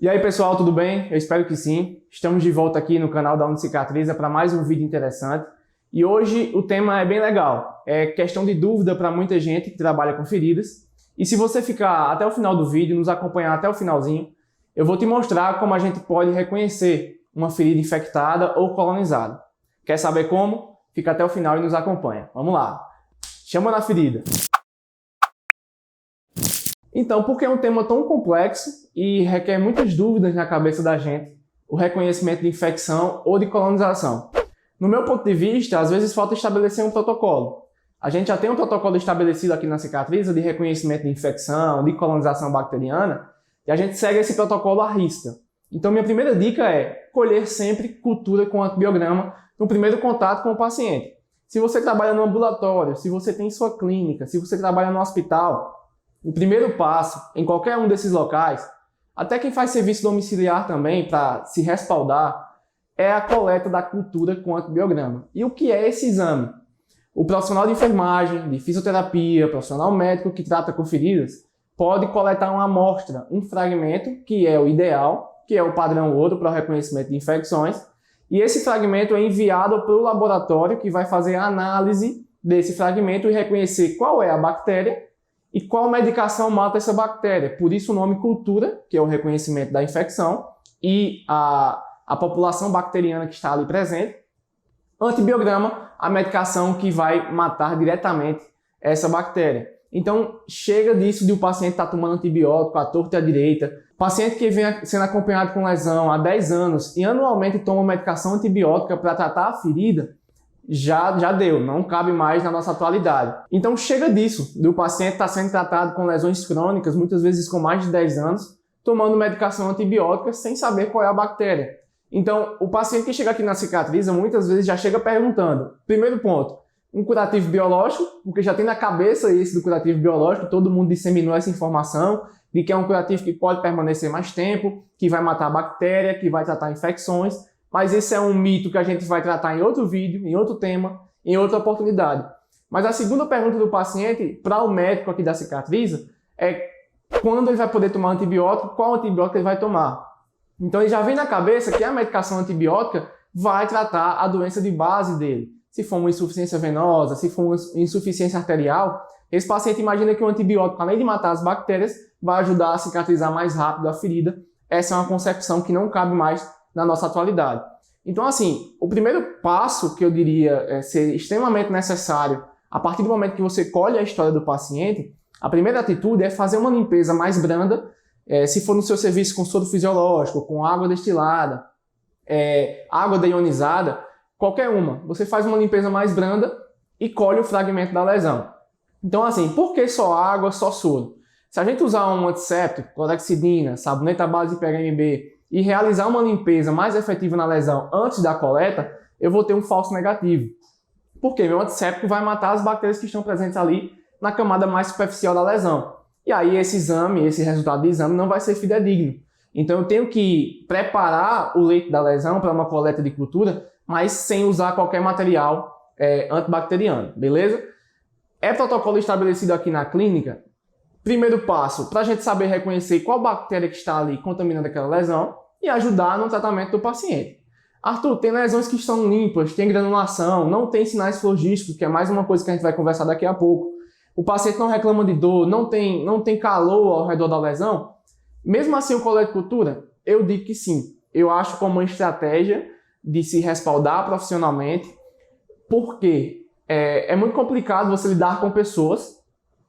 E aí pessoal, tudo bem? Eu espero que sim. Estamos de volta aqui no canal da Unicicatriza para mais um vídeo interessante. E hoje o tema é bem legal. É questão de dúvida para muita gente que trabalha com feridas. E se você ficar até o final do vídeo, nos acompanhar até o finalzinho, eu vou te mostrar como a gente pode reconhecer uma ferida infectada ou colonizada. Quer saber como? Fica até o final e nos acompanha. Vamos lá. Chama na ferida. Então, por que é um tema tão complexo e requer muitas dúvidas na cabeça da gente, o reconhecimento de infecção ou de colonização? No meu ponto de vista, às vezes falta estabelecer um protocolo. A gente já tem um protocolo estabelecido aqui na Cicatriza de reconhecimento de infecção, de colonização bacteriana, e a gente segue esse protocolo à risca. Então, minha primeira dica é colher sempre cultura com antibiograma no primeiro contato com o paciente. Se você trabalha no ambulatório, se você tem sua clínica, se você trabalha no hospital, o primeiro passo, em qualquer um desses locais, até quem faz serviço domiciliar também, para se respaldar, é a coleta da cultura com antibiograma. E o que é esse exame? O profissional de enfermagem, de fisioterapia, profissional médico que trata com feridas, pode coletar uma amostra, um fragmento, que é o ideal, que é o padrão ouro para o reconhecimento de infecções, e esse fragmento é enviado para o laboratório que vai fazer a análise desse fragmento e reconhecer qual é a bactéria e qual medicação mata essa bactéria. Por isso o nome cultura, que é o reconhecimento da infecção, e a população bacteriana que está ali presente. Antibiograma, a medicação que vai matar diretamente essa bactéria. Então, chega disso de o paciente estar tomando antibiótico à torta e à direita. Paciente que vem sendo acompanhado com lesão há 10 anos e anualmente toma medicação antibiótica para tratar a ferida, já deu, não cabe mais na nossa atualidade. Então chega disso, do paciente estar sendo tratado com lesões crônicas, muitas vezes com mais de 10 anos, tomando medicação antibiótica sem saber qual é a bactéria. Então, o paciente que chega aqui na Cicatriza, muitas vezes já chega perguntando, primeiro ponto, um curativo biológico, porque já tem na cabeça esse do curativo biológico, todo mundo disseminou essa informação, de que é um curativo que pode permanecer mais tempo, que vai matar a bactéria, que vai tratar infecções, mas esse é um mito que a gente vai tratar em outro vídeo, em outro tema, em outra oportunidade. Mas a segunda pergunta do paciente, para o médico aqui da Cicatriza, é quando ele vai poder tomar antibiótico, qual antibiótico ele vai tomar. Então ele já vem na cabeça que a medicação antibiótica vai tratar a doença de base dele. Se for uma insuficiência venosa, se for uma insuficiência arterial, esse paciente imagina que o antibiótico, além de matar as bactérias, vai ajudar a cicatrizar mais rápido a ferida. Essa é uma concepção que não cabe mais na nossa atualidade. Então, assim, o primeiro passo que eu diria ser extremamente necessário, a partir do momento que você colhe a história do paciente, a primeira atitude é fazer uma limpeza mais branda, se for no seu serviço com soro fisiológico, com água destilada, água deionizada, qualquer uma. Você faz uma limpeza mais branda e colhe o fragmento da lesão. Então, assim, por que só água, só soro? Se a gente usar um antisséptico, clorexidina, sabonete à base de PHMB, e realizar uma limpeza mais efetiva na lesão antes da coleta, eu vou ter um falso negativo. Por quê? Meu antisséptico vai matar as bactérias que estão presentes ali na camada mais superficial da lesão. E aí esse exame, esse resultado do exame não vai ser fidedigno. Então eu tenho que preparar o leito da lesão para uma coleta de cultura, mas sem usar qualquer material antibacteriano, beleza? É protocolo estabelecido aqui na clínica. Primeiro passo, para a gente saber reconhecer qual bactéria que está ali contaminando aquela lesão e ajudar no tratamento do paciente. Arthur, tem lesões que estão limpas, tem granulação, não tem sinais flogísticos, que é mais uma coisa que a gente vai conversar daqui a pouco. O paciente não reclama de dor, não tem calor ao redor da lesão. Mesmo assim, o colete de cultura, eu digo que sim. Eu acho como uma estratégia de se respaldar profissionalmente, porque é muito complicado você lidar com pessoas,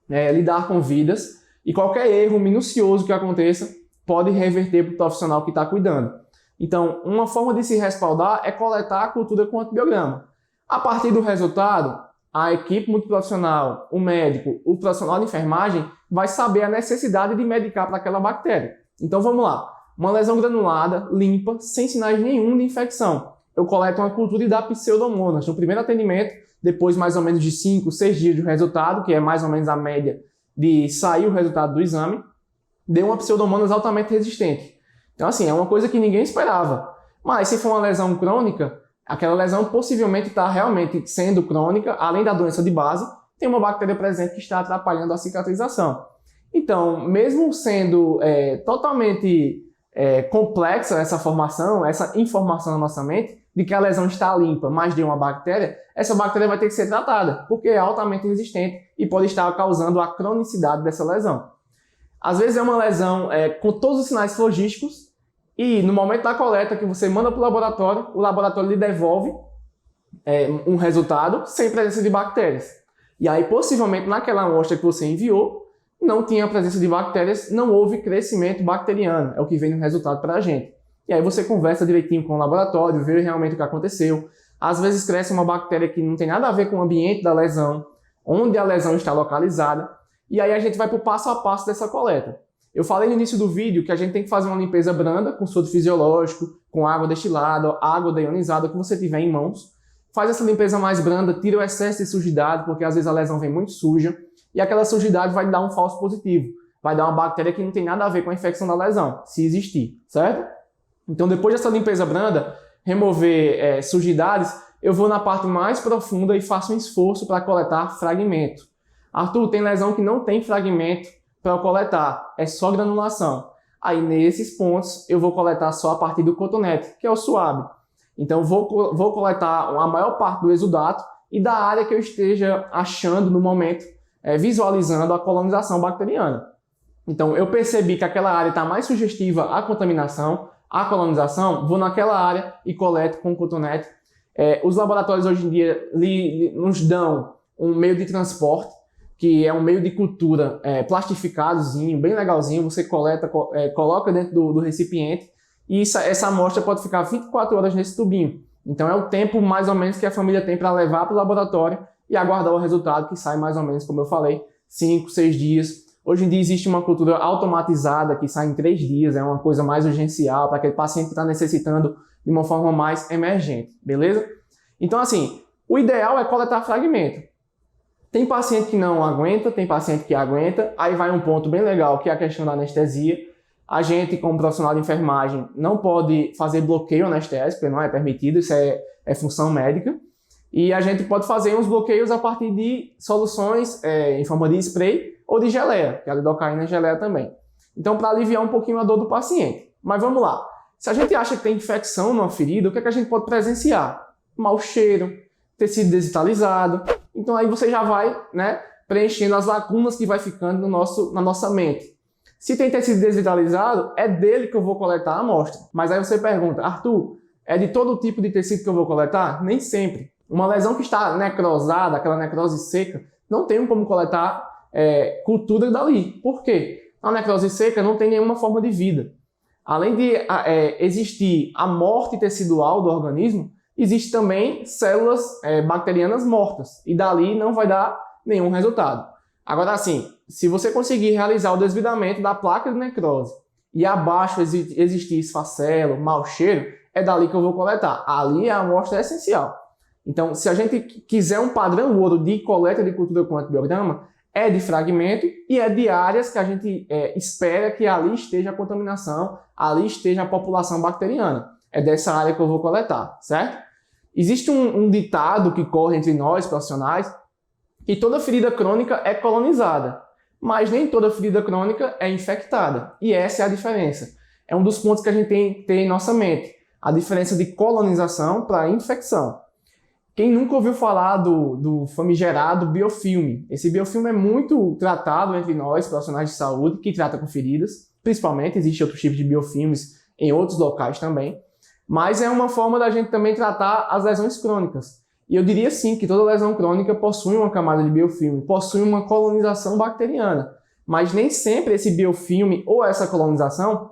lidar com vidas, e qualquer erro minucioso que aconteça pode reverter para o profissional que está cuidando. Então, uma forma de se respaldar é coletar a cultura com antibiograma. A partir do resultado, a equipe multiprofissional, o médico, o profissional de enfermagem vai saber a necessidade de medicar para aquela bactéria. Então vamos lá, uma lesão granulada, limpa, sem sinais nenhum de infecção. Eu coleto uma cultura e dá pseudomonas no primeiro atendimento, depois mais ou menos de 5, 6 dias de resultado, que é mais ou menos a média de sair o resultado do exame, deu uma pseudomonas altamente resistente. Então assim, é uma coisa que ninguém esperava. Mas se for uma lesão crônica, aquela lesão possivelmente está realmente sendo crônica, além da doença de base, tem uma bactéria presente que está atrapalhando a cicatrização. Então, mesmo sendo totalmente complexa essa formação, essa informação na nossa mente, de que a lesão está limpa, mas de uma bactéria, essa bactéria vai ter que ser tratada, porque é altamente resistente e pode estar causando a cronicidade dessa lesão. Às vezes é uma lesão com todos os sinais flogísticos e no momento da coleta que você manda para o laboratório lhe devolve um resultado sem presença de bactérias. E aí, possivelmente, naquela amostra que você enviou, não tinha a presença de bactérias, não houve crescimento bacteriano, é o que vem no resultado para a gente. E aí você conversa direitinho com o laboratório, vê realmente o que aconteceu. Às vezes cresce uma bactéria que não tem nada a ver com o ambiente da lesão, onde a lesão está localizada, e aí a gente vai para o passo a passo dessa coleta. Eu falei no início do vídeo que a gente tem que fazer uma limpeza branda com soro fisiológico, com água destilada, água deionizada, o que você tiver em mãos. Faz essa limpeza mais branda, tira o excesso de sujidade, porque às vezes a lesão vem muito suja, e aquela sujidade vai dar um falso positivo. Vai dar uma bactéria que não tem nada a ver com a infecção da lesão, se existir, certo? Então, depois dessa limpeza branda, remover sujidades, eu vou na parte mais profunda e faço um esforço para coletar fragmento. Arthur, tem lesão que não tem fragmento para eu coletar, é só granulação. Aí, nesses pontos, eu vou coletar só a partir do cotonete, que é o suave. Então, vou coletar a maior parte do exudato e da área que eu esteja achando no momento, visualizando a colonização bacteriana. Então, eu percebi que aquela área está mais sugestiva à contaminação, à colonização, vou naquela área e coleto com cotonete. Os laboratórios hoje em dia nos dão um meio de transporte, que é um meio de cultura plastificadozinho, bem legalzinho, você coleta, coloca dentro do recipiente e essa amostra pode ficar 24 horas nesse tubinho. Então é o tempo mais ou menos que a família tem para levar para o laboratório e aguardar o resultado, que sai mais ou menos, como eu falei, 5, 6 dias. Hoje em dia existe uma cultura automatizada que sai em 3 dias, é uma coisa mais urgencial para aquele paciente que está necessitando de uma forma mais emergente, beleza? Então assim, o ideal é coletar fragmento. Tem paciente que não aguenta, tem paciente que aguenta, aí vai um ponto bem legal que é a questão da anestesia. A gente, como profissional de enfermagem, não pode fazer bloqueio anestésico, porque não é permitido, isso é função médica. E a gente pode fazer uns bloqueios a partir de soluções em forma de spray ou de geleia, que a lidocaína é geleia também. Então, para aliviar um pouquinho a dor do paciente. Mas vamos lá. Se a gente acha que tem infecção numa ferida, o que é que a gente pode presenciar? Mau cheiro, tecido desvitalizado. Então, aí você já vai preenchendo as lacunas que vai ficando na nossa mente. Se tem tecido desvitalizado, é dele que eu vou coletar a amostra. Mas aí você pergunta, Arthur, é de todo tipo de tecido que eu vou coletar? Nem sempre. Uma lesão que está necrosada, aquela necrose seca, não tem como coletar cultura dali. Por quê? Na necrose seca não tem nenhuma forma de vida. Além de existir a morte tecidual do organismo, existe também células bacterianas mortas. E dali não vai dar nenhum resultado. Agora, assim, se você conseguir realizar o desvidamento da placa de necrose e abaixo existir esfacelo, mau cheiro, é dali que eu vou coletar. Ali a amostra é essencial. Então, se a gente quiser um padrão ouro de coleta de cultura com antibiograma, é de fragmento e é de áreas que a gente espera que ali esteja a contaminação, ali esteja a população bacteriana. É dessa área que eu vou coletar, certo? Existe um ditado que corre entre nós, profissionais, que toda ferida crônica é colonizada, mas nem toda ferida crônica é infectada. E essa é a diferença. É um dos pontos que a gente tem que ter em nossa mente. A diferença de colonização para infecção. Quem nunca ouviu falar do famigerado biofilme? Esse biofilme é muito tratado entre nós, profissionais de saúde, que tratam com feridas, principalmente. Existem outros tipos de biofilmes em outros locais também. Mas é uma forma da gente também tratar as lesões crônicas. E eu diria sim que toda lesão crônica possui uma camada de biofilme, possui uma colonização bacteriana. Mas nem sempre esse biofilme ou essa colonização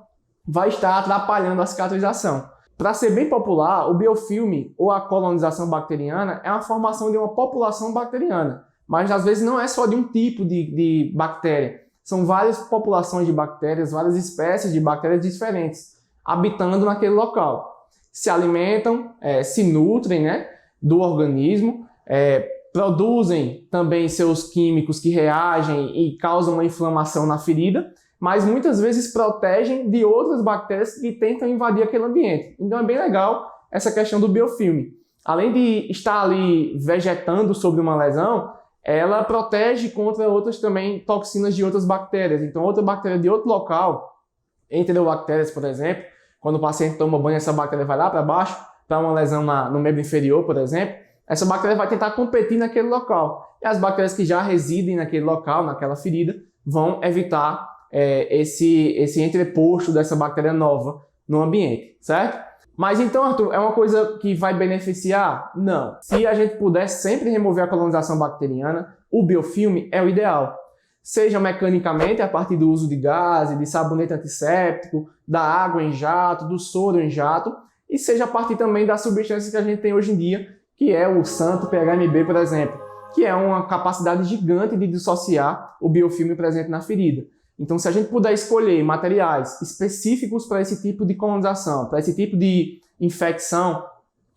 vai estar atrapalhando a cicatrização. Para ser bem popular, o biofilme ou a colonização bacteriana é a formação de uma população bacteriana. Mas às vezes não é só de um tipo de bactéria. São várias populações de bactérias, várias espécies de bactérias diferentes, habitando naquele local. Se alimentam, se nutrem, do organismo, produzem também seus químicos que reagem e causam uma inflamação na ferida, mas muitas vezes protegem de outras bactérias que tentam invadir aquele ambiente. Então é bem legal essa questão do biofilme. Além de estar ali vegetando sobre uma lesão, ela protege contra outras também toxinas de outras bactérias. Então outra bactéria de outro local, enterobactérias, por exemplo, quando o paciente toma banho, essa bactéria vai lá para baixo, para uma lesão no membro inferior, por exemplo, essa bactéria vai tentar competir naquele local. E as bactérias que já residem naquele local, naquela ferida, vão evitar esse entreposto dessa bactéria nova no ambiente, certo? Mas então, Arthur, é uma coisa que vai beneficiar? Não. Se a gente puder sempre remover a colonização bacteriana, o biofilme é o ideal. Seja mecanicamente, a partir do uso de gás, de sabonete antisséptico, da água em jato, do soro em jato, e seja a partir também das substâncias que a gente tem hoje em dia, que é o santo PHMB, por exemplo, que é uma capacidade gigante de dissociar o biofilme presente na ferida. Então, se a gente puder escolher materiais específicos para esse tipo de colonização, para esse tipo de infecção,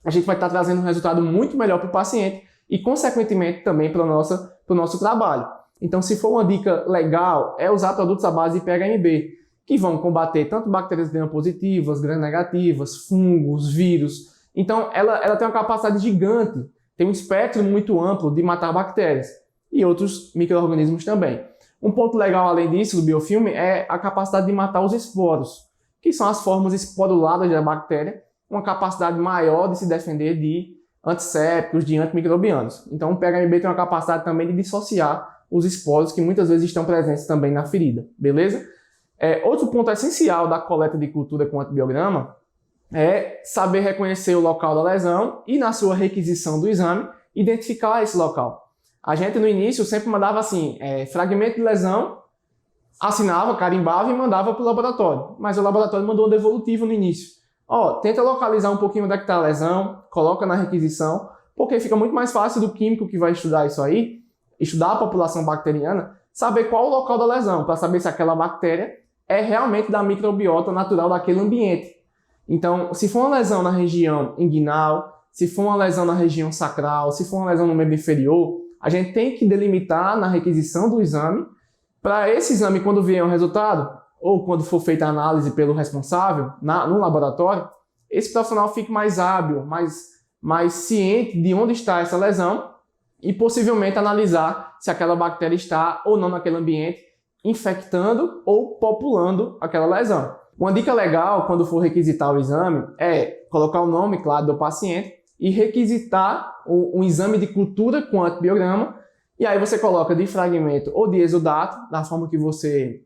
a gente vai estar trazendo um resultado muito melhor para o paciente e, consequentemente, também para o nosso trabalho. Então, se for uma dica legal, é usar produtos à base de PHMB, que vão combater tanto bactérias gram-positivas, gram-negativas, fungos, vírus. Então, ela tem uma capacidade gigante, tem um espectro muito amplo de matar bactérias e outros micro-organismos também. Um ponto legal, além disso, do biofilme é a capacidade de matar os esporos, que são as formas esporuladas da bactéria, uma capacidade maior de se defender de antissépticos, de antimicrobianos. Então, o PHMB tem uma capacidade também de dissociar os esporos que muitas vezes estão presentes também na ferida, beleza? Outro ponto essencial da coleta de cultura com antibiograma é saber reconhecer o local da lesão e, na sua requisição do exame, identificar esse local. A gente, no início, sempre mandava assim, fragmento de lesão, assinava, carimbava e mandava para o laboratório. Mas o laboratório mandou um devolutivo no início. Tenta localizar um pouquinho onde é que está a lesão, coloca na requisição, porque fica muito mais fácil do químico que vai estudar isso aí, estudar a população bacteriana, saber qual o local da lesão, para saber se aquela bactéria é realmente da microbiota natural daquele ambiente. Então, se for uma lesão na região inguinal, se for uma lesão na região sacral, se for uma lesão no membro inferior, a gente tem que delimitar na requisição do exame, para esse exame, quando vier um resultado, ou quando for feita a análise pelo responsável no laboratório, esse profissional fique mais hábil, mais ciente de onde está essa lesão e possivelmente analisar se aquela bactéria está ou não naquele ambiente, infectando ou populando aquela lesão. Uma dica legal quando for requisitar o exame é colocar o nome, claro, do paciente e requisitar um exame de cultura com antibiograma, e aí você coloca de fragmento ou de exudato, da forma que você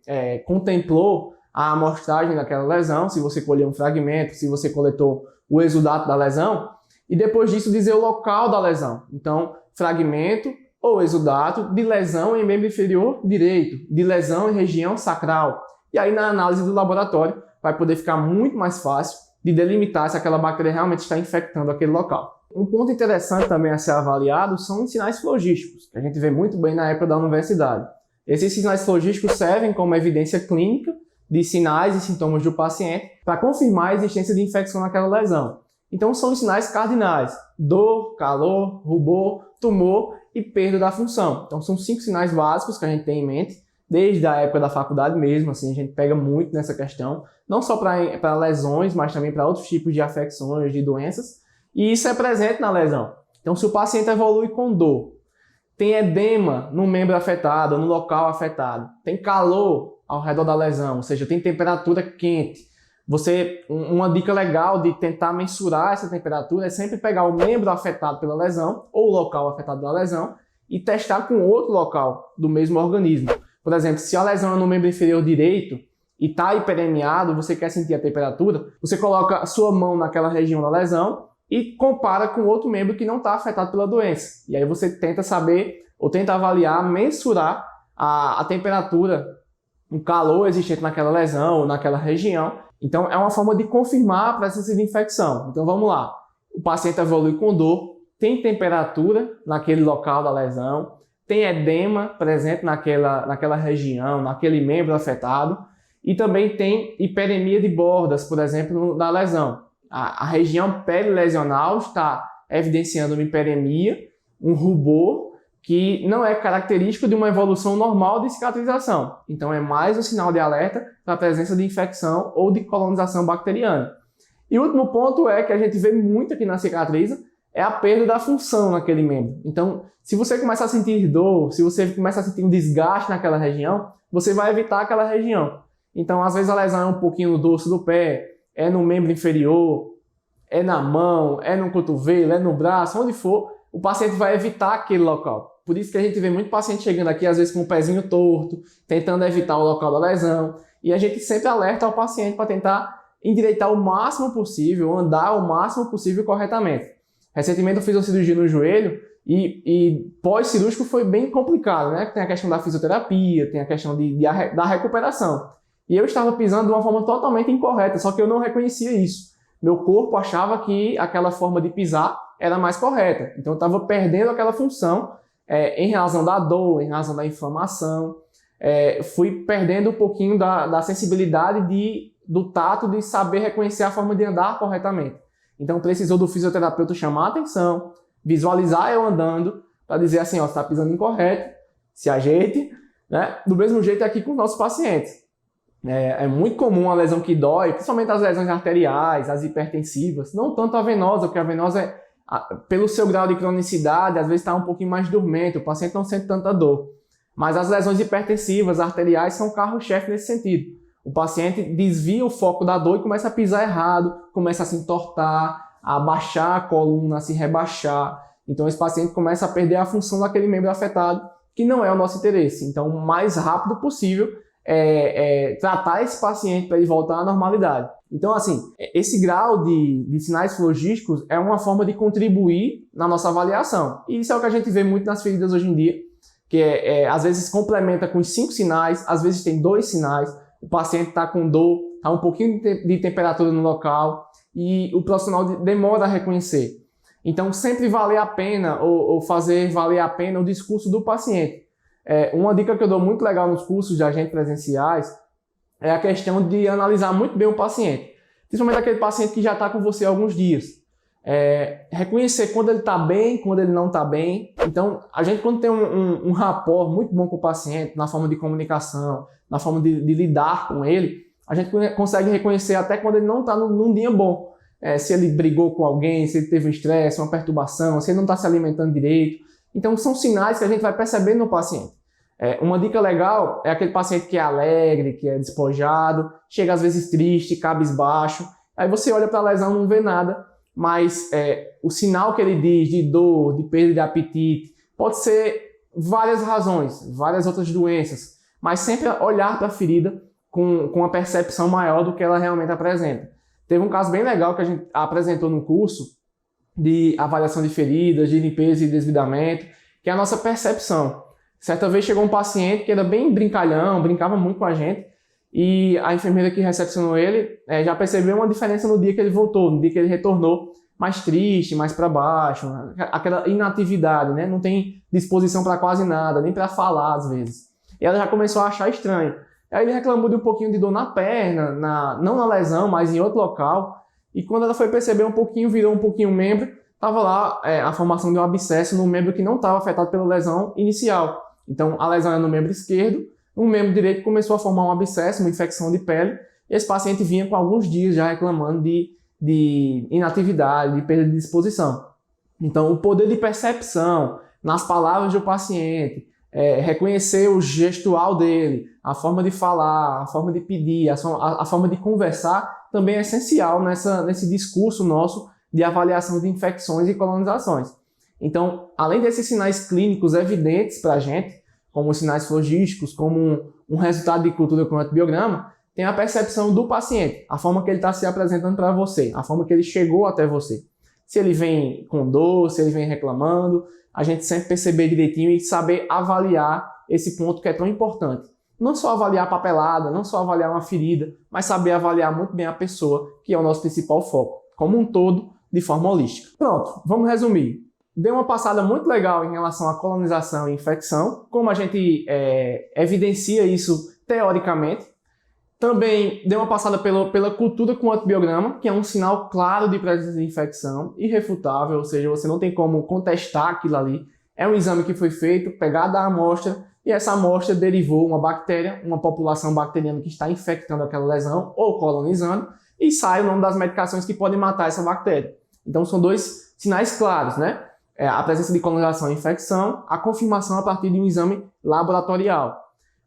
contemplou a amostragem daquela lesão, se você colheu um fragmento, se você coletou o exudato da lesão, e depois disso dizer o local da lesão. Então, fragmento ou exudato de lesão em membro inferior direito, de lesão em região sacral. E aí, na análise do laboratório, vai poder ficar muito mais fácil de delimitar se aquela bactéria realmente está infectando aquele local. Um ponto interessante também a ser avaliado são os sinais flogísticos, que a gente vê muito bem na época da universidade. Esses sinais flogísticos servem como evidência clínica de sinais e sintomas do paciente para confirmar a existência de infecção naquela lesão. Então, são os sinais cardinais: dor, calor, rubor, tumor e perda da função. Então, são 5 sinais básicos que a gente tem em mente, desde a época da faculdade mesmo, assim, a gente pega muito nessa questão, não só para lesões, mas também para outros tipos de afecções, de doenças, e isso é presente na lesão. Então, se o paciente evolui com dor, tem edema no membro afetado, no local afetado, tem calor ao redor da lesão, ou seja, tem temperatura quente, uma dica legal de tentar mensurar essa temperatura é sempre pegar o membro afetado pela lesão, ou o local afetado pela lesão, e testar com outro local do mesmo organismo. Por exemplo, se a lesão é no membro inferior direito e está hiperemiado, você quer sentir a temperatura, você coloca a sua mão naquela região da lesão e compara com outro membro que não está afetado pela doença. E aí você tenta saber, ou tenta avaliar, mensurar a temperatura, o calor existente naquela lesão ou naquela região. Então, é uma forma de confirmar a presença de infecção. Então, vamos lá. O paciente evolui com dor, tem temperatura naquele local da lesão, tem edema presente naquela região, naquele membro afetado, e também tem hiperemia de bordas, por exemplo, na lesão. A região perilesional está evidenciando uma hiperemia, um rubor, que não é característico de uma evolução normal de cicatrização. Então, é mais um sinal de alerta para a presença de infecção ou de colonização bacteriana. E o último ponto é que a gente vê muito aqui na cicatriz, é a perda da função naquele membro. Então, se você começa a sentir dor, se você começa a sentir um desgaste naquela região, você vai evitar aquela região. Então, às vezes a lesão é um pouquinho no dorso do pé, é no membro inferior, é na mão, é no cotovelo, é no braço, onde for, o paciente vai evitar aquele local. Por isso que a gente vê muito paciente chegando aqui, às vezes com o pezinho torto, tentando evitar o local da lesão. E a gente sempre alerta o paciente para tentar endireitar o máximo possível, andar o máximo possível corretamente. Recentemente eu fiz uma cirurgia no joelho e pós-cirúrgico foi bem complicado, né? Tem a questão da fisioterapia, tem a questão da recuperação. E eu estava pisando de uma forma totalmente incorreta, só que eu não reconhecia isso. Meu corpo achava que aquela forma de pisar era mais correta. Então eu estava perdendo aquela função em razão da dor, em razão da inflamação. Fui perdendo um pouquinho da sensibilidade do tato, de saber reconhecer a forma de andar corretamente. Então precisou do fisioterapeuta chamar a atenção, visualizar eu andando, para dizer assim, ó, você está pisando incorreto, se ajeite, né? Do mesmo jeito aqui com os nossos pacientes. É muito comum a lesão que dói, principalmente as lesões arteriais, as hipertensivas, não tanto a venosa, porque a venosa, pelo seu grau de cronicidade, às vezes está um pouquinho mais dormente, o paciente não sente tanta dor. Mas as lesões hipertensivas, arteriais, são o carro-chefe nesse sentido. O paciente desvia o foco da dor e começa a pisar errado, começa a se entortar, a abaixar a coluna, a se rebaixar. Então esse paciente começa a perder a função daquele membro afetado, que não é o nosso interesse. Então, o mais rápido possível tratar esse paciente para ele voltar à normalidade. Então, assim, esse grau de sinais flogísticos é uma forma de contribuir na nossa avaliação. E isso é o que a gente vê muito nas feridas hoje em dia, que às vezes complementa com 5 sinais, às vezes tem 2 sinais, o paciente está com dor, está um pouquinho de temperatura no local e o profissional demora a reconhecer. Então, sempre vale a pena ou fazer valer a pena o discurso do paciente. Uma dica que eu dou muito legal nos cursos de agentes presenciais é a questão de analisar muito bem o paciente. Principalmente aquele paciente que já está com você há alguns dias. Reconhecer quando ele está bem, quando ele não está bem. Então, a gente quando tem um rapport muito bom com o paciente, na forma de comunicação, na forma de lidar com ele, a gente consegue reconhecer até quando ele não está num dia bom. Se ele brigou com alguém, se ele teve um estresse, uma perturbação, se ele não está se alimentando direito. Então, são sinais que a gente vai percebendo no paciente. Uma dica legal é aquele paciente que é alegre, que é despojado, chega às vezes triste, cabisbaixo. Aí você olha para a lesão e não vê nada, mas o sinal que ele diz de dor, de perda de apetite, pode ser várias razões, várias outras doenças, mas sempre olhar para a ferida com uma percepção maior do que ela realmente apresenta. Teve um caso bem legal que a gente apresentou no curso de avaliação de feridas, de limpeza e desvidamento, que é a nossa percepção. Certa vez chegou um paciente que era bem brincalhão, brincava muito com a gente, e a enfermeira que recepcionou ele já percebeu uma diferença no dia que ele voltou, no dia que ele retornou mais triste, mais para baixo, aquela inatividade, né? Não tem disposição para quase nada, nem para falar às vezes. E ela já começou a achar estranho. Aí ele reclamou de um pouquinho de dor na perna, não na lesão, mas em outro local. E quando ela foi perceber um pouquinho, virou um pouquinho o membro, estava lá a formação de um abscesso no membro que não estava afetado pela lesão inicial. Então a lesão era no membro esquerdo, o membro direito começou a formar um abscesso, uma infecção de pele, e esse paciente vinha com alguns dias já reclamando de inatividade, de perda de disposição. Então o poder de percepção nas palavras do paciente, reconhecer o gestual dele, a forma de falar, a forma de pedir, a forma de conversar, também é essencial nesse discurso nosso de avaliação de infecções e colonizações. Então, além desses sinais clínicos evidentes para a gente, como os sinais flogísticos, como um resultado de cultura com antibiograma, tem a percepção do paciente, a forma que ele está se apresentando para você, a forma que ele chegou até você. Se ele vem com dor, se ele vem reclamando, a gente sempre perceber direitinho e saber avaliar esse ponto que é tão importante. Não só avaliar a papelada, não só avaliar uma ferida, mas saber avaliar muito bem a pessoa, que é o nosso principal foco, como um todo, de forma holística. Pronto, vamos resumir. Dei uma passada muito legal em relação à colonização e infecção, como a gente evidencia isso teoricamente. Também dei uma passada pela cultura com antibiograma, que é um sinal claro de presença de infecção, irrefutável, ou seja, você não tem como contestar aquilo ali. É um exame que foi feito, pegada a amostra, e essa amostra derivou uma bactéria, uma população bacteriana que está infectando aquela lesão ou colonizando, e sai o nome das medicações que podem matar essa bactéria. Então são 2 sinais claros, né? A presença de colonização e infecção, a confirmação a partir de um exame laboratorial.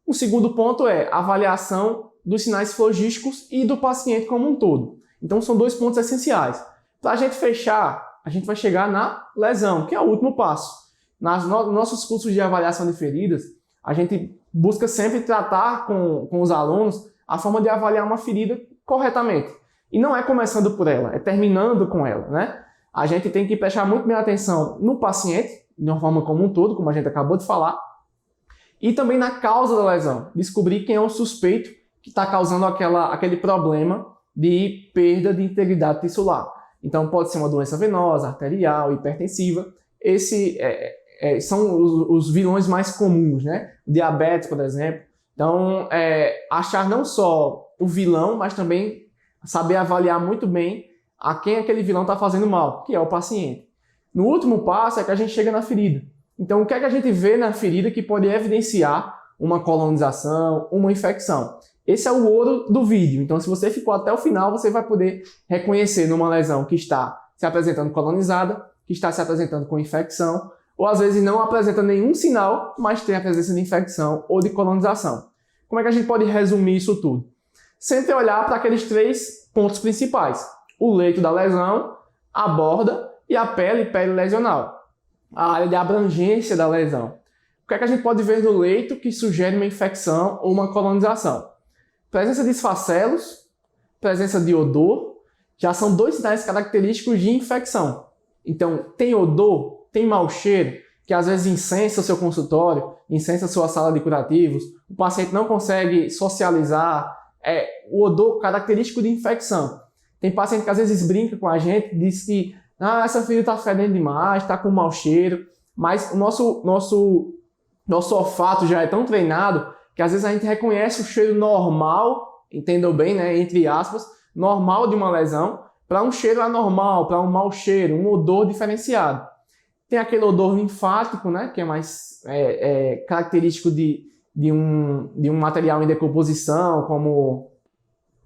O segundo ponto é a avaliação dos sinais flogísticos e do paciente como um todo. Então são dois pontos essenciais. Para a gente fechar, a gente vai chegar na lesão, que é o último passo. Nos nossos cursos de avaliação de feridas, a gente busca sempre tratar com os alunos a forma de avaliar uma ferida corretamente. E não é começando por ela, é terminando com ela, né? A gente tem que prestar muito bem atenção no paciente, de uma forma como um todo, como a gente acabou de falar, e também na causa da lesão, descobrir quem é o suspeito que está causando aquele problema de perda de integridade tissular. Então pode ser uma doença venosa, arterial, hipertensiva. Esses são os vilões mais comuns, né? O diabetes, por exemplo. Então, achar não só o vilão, mas também saber avaliar muito bem a quem aquele vilão está fazendo mal, que é o paciente. No último passo é que a gente chega na ferida. Então, o que é que a gente vê na ferida que pode evidenciar uma colonização, uma infecção? Esse é o ouro do vídeo. Então, se você ficou até o final, você vai poder reconhecer numa lesão que está se apresentando colonizada, que está se apresentando com infecção, ou às vezes não apresenta nenhum sinal, mas tem a presença de infecção ou de colonização. Como é que a gente pode resumir isso tudo? Sempre olhar para aqueles 3 pontos principais. O leito da lesão, a borda e a pele perilesional. A área de abrangência da lesão. O que é que a gente pode ver no leito que sugere uma infecção ou uma colonização? Presença de esfacelos, presença de odor, já são 2 sinais característicos de infecção. Então, tem odor, tem mau cheiro, que às vezes incensa o seu consultório, incensa a sua sala de curativos, o paciente não consegue socializar, o odor característico de infecção. Tem paciente que às vezes brinca com a gente, diz que essa ferida está fedendo demais, está com mau cheiro, mas o nosso olfato já é tão treinado que às vezes a gente reconhece o cheiro normal, entendam bem, né, entre aspas, normal de uma lesão, para um cheiro anormal, para um mau cheiro, um odor diferenciado. Tem aquele odor linfático, né, que é mais característico de um material em decomposição, como...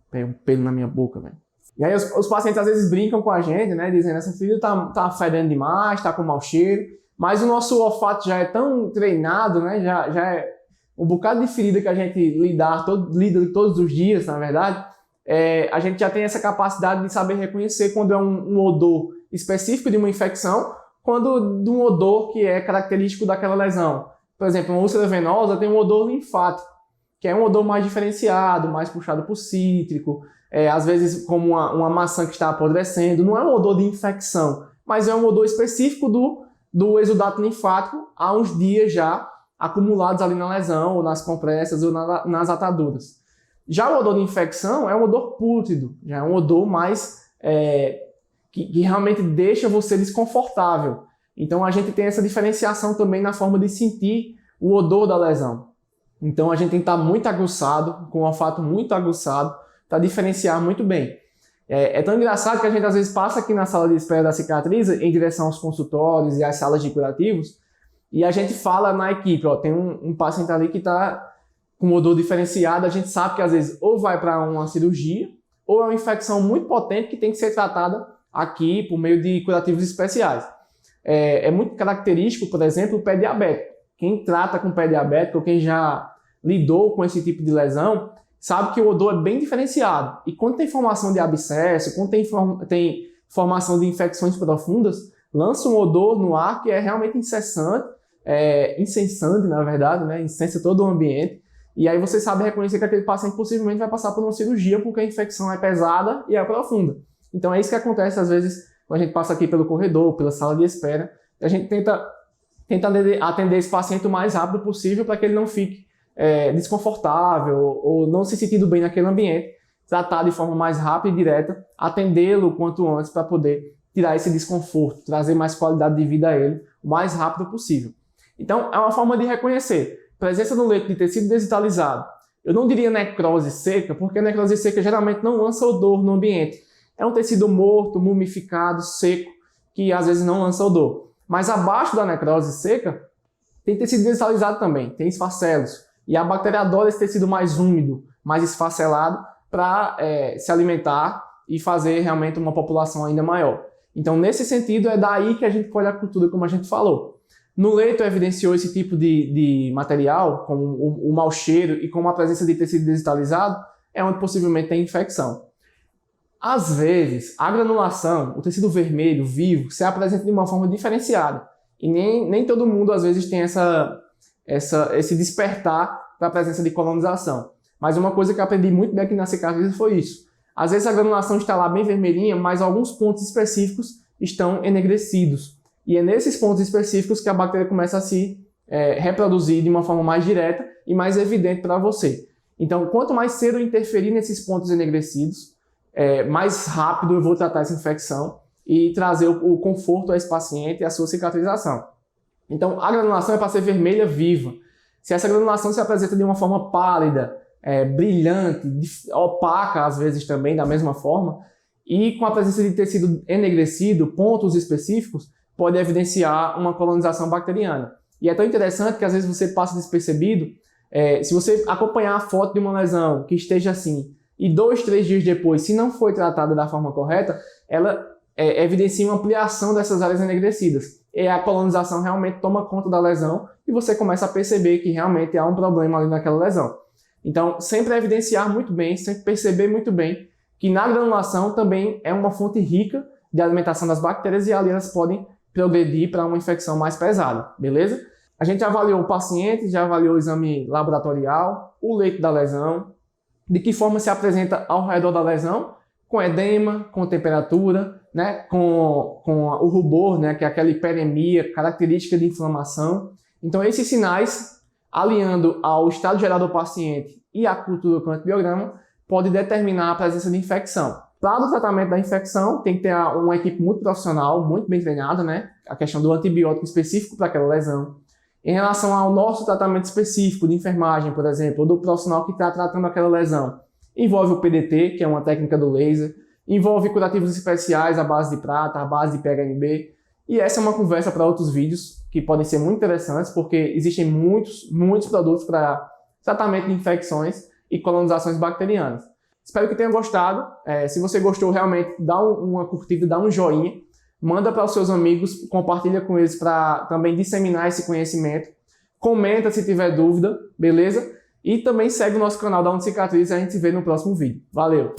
Tem um pelo na minha boca, velho. E aí os pacientes às vezes brincam com a gente, né, dizendo essa ferida tá fedendo demais, tá com mau cheiro, mas o nosso olfato já é tão treinado, né, já é um bocado de ferida que a gente lida todos os dias, na verdade, a gente já tem essa capacidade de saber reconhecer quando é um odor específico de uma infecção, quando de um odor que é característico daquela lesão. Por exemplo, uma úlcera venosa tem um odor linfático, que é um odor mais diferenciado, mais puxado por cítrico, às vezes como uma maçã que está apodrecendo. Não é um odor de infecção, mas é um odor específico do exudato linfático há uns dias já acumulados ali na lesão, ou nas compressas, ou nas ataduras. Já o odor de infecção é um odor pútrido, já é um odor mais que realmente deixa você desconfortável. Então a gente tem essa diferenciação também na forma de sentir o odor da lesão. Então a gente tem que estar muito aguçado, com o olfato muito aguçado, para diferenciar muito bem. É tão engraçado que a gente às vezes passa aqui na sala de espera da cicatriz em direção aos consultórios e às salas de curativos, e a gente fala na equipe, tem um paciente ali que está com odor diferenciado, a gente sabe que às vezes ou vai para uma cirurgia, ou é uma infecção muito potente que tem que ser tratada aqui por meio de curativos especiais. É muito característico, por exemplo, o pé diabético. Quem trata com pé diabético, ou quem já lidou com esse tipo de lesão, sabe que o odor é bem diferenciado. E quando tem formação de abscesso, quando tem formação de infecções profundas, lança um odor no ar que é realmente incessante, incensante, na verdade, né? Incensa todo o ambiente. E aí você sabe reconhecer que aquele paciente possivelmente vai passar por uma cirurgia porque a infecção é pesada e é profunda. Então é isso que acontece às vezes quando a gente passa aqui pelo corredor, pela sala de espera. A gente tenta atender esse paciente o mais rápido possível para que ele não fique desconfortável ou não se sentindo bem naquele ambiente. Tratar de forma mais rápida e direta, atendê-lo o quanto antes para poder tirar esse desconforto, trazer mais qualidade de vida a ele o mais rápido possível. Então é uma forma de reconhecer. Presença no leito de tecido desvitalizado. Eu não diria necrose seca, porque a necrose seca geralmente não lança odor no ambiente. É um tecido morto, mumificado, seco, que às vezes não lança odor. Mas abaixo da necrose seca, tem tecido desvitalizado também, tem esfacelos. E a bactéria adora esse tecido mais úmido, mais esfacelado, para se alimentar e fazer realmente uma população ainda maior. Então, nesse sentido, é daí que a gente colhe a cultura, como a gente falou. No leito evidenciou esse tipo de material, como o mau cheiro e como a presença de tecido desvitalizado, é onde possivelmente tem infecção. Às vezes, a granulação, o tecido vermelho, vivo, se apresenta de uma forma diferenciada. E nem todo mundo, às vezes, tem esse despertar para a presença de colonização. Mas uma coisa que eu aprendi muito bem aqui na cicatriz foi isso. Às vezes a granulação está lá bem vermelhinha, mas alguns pontos específicos estão enegrecidos. E é nesses pontos específicos que a bactéria começa a se reproduzir de uma forma mais direta e mais evidente para você. Então, quanto mais cedo eu interferir nesses pontos enegrecidos, mais rápido eu vou tratar essa infecção e trazer o conforto a esse paciente e a sua cicatrização. Então, a granulação é para ser vermelha viva. Se essa granulação se apresenta de uma forma pálida, brilhante, opaca às vezes também, da mesma forma, e com a presença de tecido enegrecido, pontos específicos, pode evidenciar uma colonização bacteriana. E é tão interessante que às vezes você passa despercebido, se você acompanhar a foto de uma lesão que esteja assim, e 2, 3 dias depois, se não foi tratada da forma correta, ela evidencia uma ampliação dessas áreas enegrecidas. E a colonização realmente toma conta da lesão e você começa a perceber que realmente há um problema ali naquela lesão. Então, sempre evidenciar muito bem, sempre perceber muito bem que na granulação também é uma fonte rica de alimentação das bactérias e ali elas podem progredir para uma infecção mais pesada, beleza? A gente já avaliou o paciente, já avaliou o exame laboratorial, o leito da lesão, de que forma se apresenta ao redor da lesão, com edema, com temperatura, né, com o rubor, né, que é aquela hiperemia característica de inflamação. Então, esses sinais, aliando ao estado geral do paciente e à cultura com antibiograma, pode determinar a presença de infecção. Para o tratamento da infecção, tem que ter uma equipe muito profissional, muito bem treinada, né, a questão do antibiótico específico para aquela lesão. Em relação ao nosso tratamento específico de enfermagem, por exemplo, ou do profissional que está tratando aquela lesão, envolve o PDT, que é uma técnica do laser, envolve curativos especiais à base de prata, à base de PHMB, e essa é uma conversa para outros vídeos que podem ser muito interessantes, porque existem muitos produtos para tratamento de infecções e colonizações bacterianas. Espero que tenham gostado. Se você gostou, realmente dá uma curtida, dá um joinha, manda para os seus amigos, compartilha com eles para também disseminar esse conhecimento. Comenta se tiver dúvida, beleza? E também segue o nosso canal da Cicatriz e a gente se vê no próximo vídeo. Valeu!